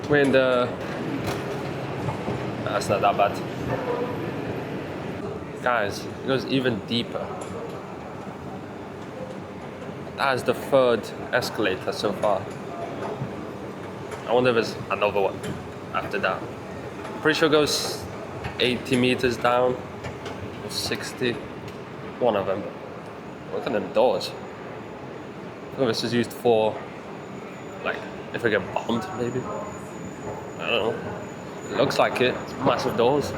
We're in the... That's not that bad. Guys, it goes even deeper. That is the third escalator so far. I wonder if there's another one after that. Pretty sure it goes 80 meters down, or 60. One of them. Look at them doors. Oh, this is used for, like, if I get bombed, maybe. I don't know. It looks like it. It's massive doors.